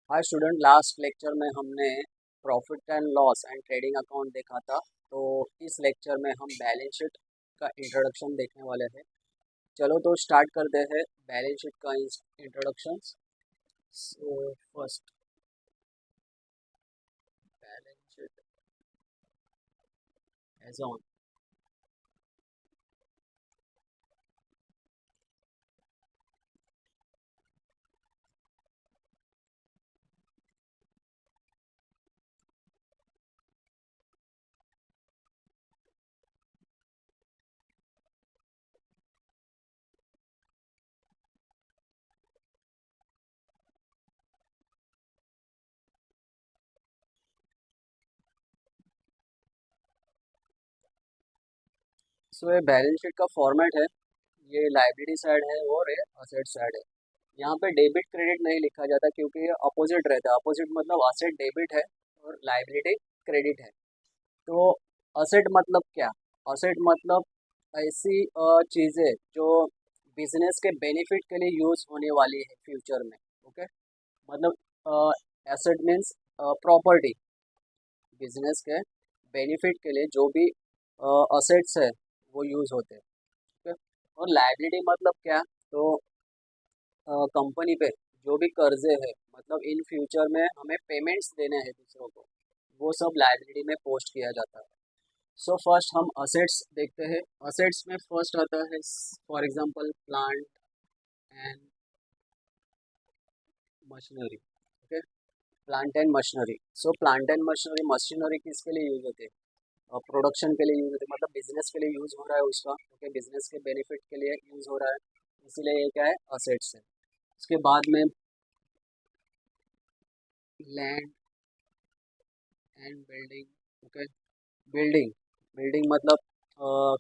Hi student, last lecture में हमने profit and loss and trading account देखा था। तो इस लेक्चर में हम बैलेंस शीट का इंट्रोडक्शन देखने वाले हैं। चलो तो स्टार्ट करते हैं बैलेंस शीट का introduction. So first, balance sheet as on. So ये बैलेंस शीट का फॉर्मेट है। ये लाइबिलिटी साइड है और ये असेट साइड है। यहाँ पे डेबिट क्रेडिट नहीं लिखा जाता क्योंकि ये अपोजिट रहता है। अपोजिट मतलब असेट डेबिट है और लाइबिलिटी क्रेडिट है। तो असेट मतलब क्या? असेट मतलब ऐसी चीज़ें जो बिजनेस के बेनिफिट के लिए यूज़ होने वाली है फ्यूचर में। ओके, मतलब एसेट मीन्स प्रॉपर्टी। बिजनेस के बेनिफिट के लिए जो भी असेट्स है वो यूज़ होते हैं। ओके, और लाइबिलिटी मतलब क्या? तो कंपनी पे जो भी कर्जे है, मतलब इन फ्यूचर में हमें पेमेंट्स देने हैं दूसरों को, वो सब लाइबिलिटी में पोस्ट किया जाता है। सो फर्स्ट हम असेट्स देखते हैं। असेट्स में फर्स्ट आता है for example plant and machinery. Okay, plant and machinery. So plant and machinery, machinery किसके लिए यूज होते हैं? प्रोडक्शन के लिए यूज होते हैं, मतलब बिजनेस के लिए यूज हो रहा है उसका। ओके, बिजनेस के बेनिफिट के लिए यूज हो रहा है, इसीलिए ये क्या है? असेट्स है। उसके बाद में land and building. Okay, building, building मतलब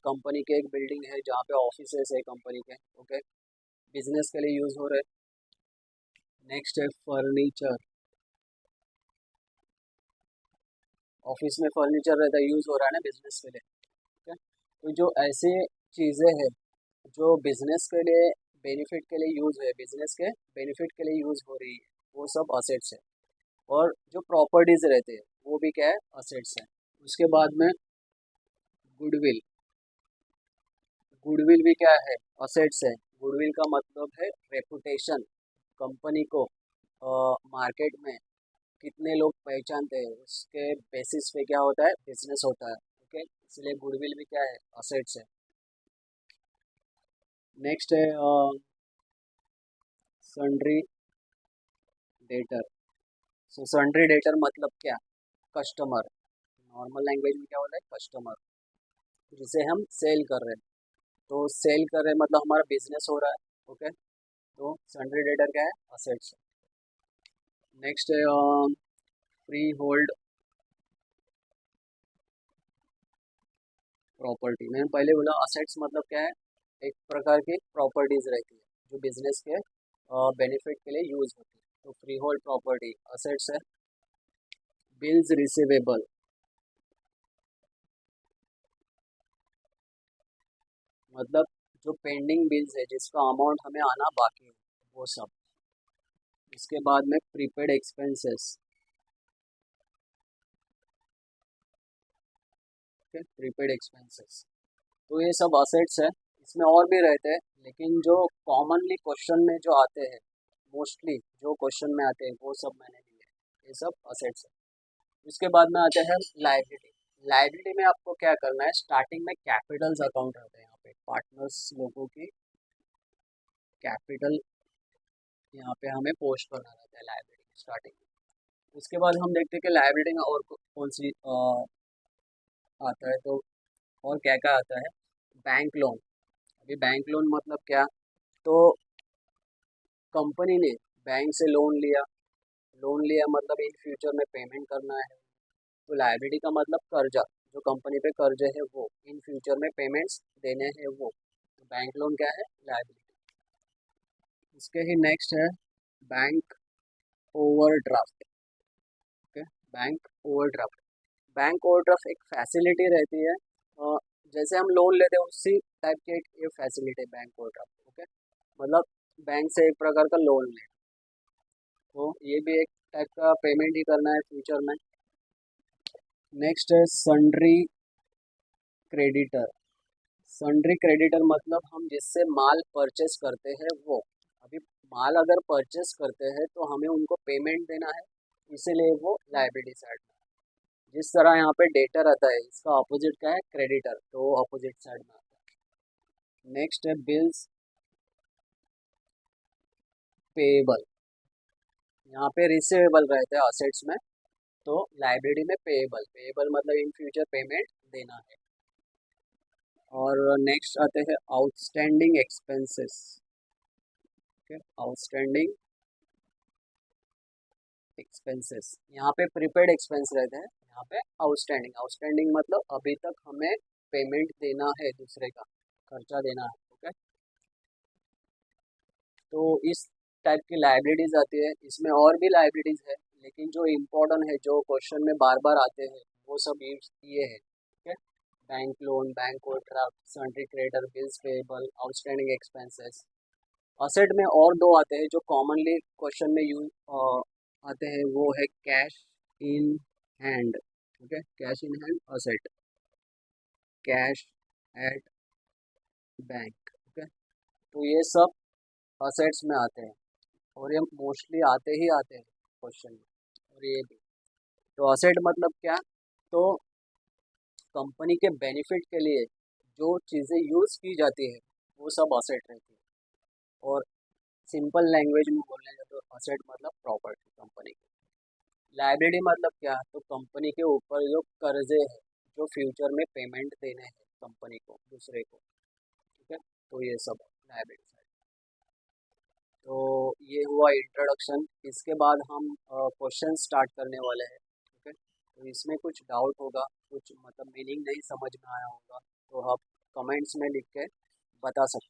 कंपनी के एक बिल्डिंग है जहाँ पे ऑफिसेस है कंपनी के। ओके, बिजनेस के लिए यूज हो रहे हैं। नेक्स्ट है फर्नीचर। ऑफिस में फर्नीचर रहता है, यूज हो रहा है ना बिजनेस के लिए। ठीक है, तो जो ऐसे चीज़ें हैं जो बिजनेस के लिए बेनिफिट के लिए यूज है, बिजनेस के बेनिफिट के लिए यूज हो रही है, वो सब असेट्स है। और जो प्रॉपर्टीज रहते हैं वो भी क्या है? असेट्स है। उसके बाद में गुडविल। गुडविल भी क्या है? असेट्स है। गुडविल का मतलब है रेपुटेशन। कंपनी को मार्केट में कितने लोग पहचानते हैं, उसके बेसिस पे क्या होता है? बिजनेस होता है। ओके, इसलिए गुडविल भी क्या है? असेट्स है। नेक्स्ट है सन्ड्री डेटर। सो सन्ड्री डेटर मतलब क्या? कस्टमर। नॉर्मल लैंग्वेज में क्या होता है? कस्टमर, जिसे हम सेल कर रहे हैं। तो सेल कर रहे हैं मतलब हमारा बिजनेस हो रहा है। ओके, तो सन्ड्री डेटर क्या है? असेट्स। नेक्स्ट है फ्री होल्ड प्रॉपर्टी। मैंने पहले बोला असेट्स मतलब क्या है? एक प्रकार की प्रॉपर्टीज रहती है जो बिजनेस के बेनिफिट के लिए यूज होती है। तो फ्री होल्ड प्रॉपर्टी असेट्स है। बिल्स रिसीवेबल मतलब जो पेंडिंग बिल्स है जिसका अमाउंट हमें आना बाकी है, वो सब। इसके बाद में प्रीपेड एक्सपेंसेस। प्रीपेड एक्सपेंसेस, तो ये सब असेट्स है। इसमें और भी रहते हैं लेकिन जो कॉमनली क्वेश्चन में जो आते हैं, मोस्टली जो क्वेश्चन में आते हैं वो सब मैंने लिए हैं। ये सब असेट्स है। उसके बाद में आते हैं लाइबिलिटी। लाइबिलिटी में आपको क्या करना है? स्टार्टिंग में कैपिटल्स अकाउंट रहते हैं, यहाँ पे पार्टनर्स लोगों की कैपिटल यहाँ पे हमें पोस्ट करना रहता है लाइबिलिटी स्टार्टिंग में। उसके बाद हम देखते हैं कि लाइबिलिटी में और कौन सी आता है। तो और क्या क्या आता है? Bank loan. अभी बैंक लोन मतलब क्या? तो कंपनी ने बैंक से लोन लिया। लोन लिया मतलब इन फ्यूचर में पेमेंट करना है। तो लाइबिलिटी का मतलब कर्जा, जो कंपनी पे कर्जे है वो इन फ्यूचर में पेमेंट्स देने हैं वो। तो बैंक लोन क्या है? लाइबिलिटी। इसके ही नेक्स्ट है bank overdraft. Okay, bank overdraft. Bank overdraft एक फैसिलिटी रहती है, जैसे हम लोन लेते हैं उसी टाइप की एक ये फैसिलिटी है बैंक ओवरड्राफ्ट। ओके, मतलब बैंक से एक प्रकार का लोन ले, तो ये भी एक टाइप का पेमेंट ही करना है फ्यूचर में। नेक्स्ट है सन्ड्री क्रेडिटर। सन्ड्री क्रेडिटर मतलब हम जिससे माल परचेस करते हैं वो। अभी माल अगर परचेस करते हैं तो हमें उनको पेमेंट देना है, इसीलिए वो लायबिलिटी साइड में। जिस तरह यहाँ पे डेटर आता है, इसका अपोजिट क्या है, क्रेडिटर, तो वो अपोजिट साइड में आता है। नेक्स्ट है बिल्स पेएबल। यहाँ पे रिसीवेबल रहते हैं असेट्स में, तो लाइब्रेरी में पेएबल। पेएबल मतलब इन फ्यूचर पेमेंट देना है। और नेक्स्ट आते हैं आउटस्टैंडिंग एक्सपेंसेस। आउटस्टैंडिंग एक्सपेंसेस, यहाँ पे प्रीपेड एक्सपेंस रहते हैं, यहाँ पे आउटस्टैंडिंग। आउटस्टैंडिंग मतलब अभी तक हमें पेमेंट देना है, दूसरे का खर्चा देना है। ओके, तो इस टाइप की लाइब्रेरीज आती है। इसमें और भी लाइब्रेरीज है, लेकिन जो इम्पोर्टेंट है, जो क्वेश्चन में बार बार आते हैं, वो सब ये है। ठीक है, bank loan, bank overdraft, sundry creditor, bills payable, outstanding expenses. Asset में और दो आते हैं जो कॉमनली क्वेश्चन में यूज आते हैं, वो है cash in hand. Okay, cash in hand asset, cash at bank. Okay, तो ये सब असेट्स में आते हैं, और ये मोस्टली आते ही आते हैं क्वेश्चन में, और ये भी। तो असेट मतलब क्या, तो कंपनी के बेनिफिट के लिए जो चीज़ें यूज़ की जाती है, वो सब असेट रहती है। और सिंपल लैंग्वेज में बोलने जाए तो असेट मतलब प्रॉपर्टी कंपनी की। लाइब्रेरी मतलब क्या, तो कंपनी के ऊपर जो कर्जे हैं, जो फ्यूचर में पेमेंट देने हैं कंपनी को, दूसरे को। ठीक है, तो ये सब लाइब्रेरी साइड। तो ये हुआ इंट्रोडक्शन। इसके बाद हम क्वेश्चन स्टार्ट करने वाले हैं। ठीक है, तो इसमें कुछ डाउट होगा, कुछ मतलब मीनिंग नहीं समझ में आया होगा, तो आप कमेंट्स में लिख के बता सकते हैं।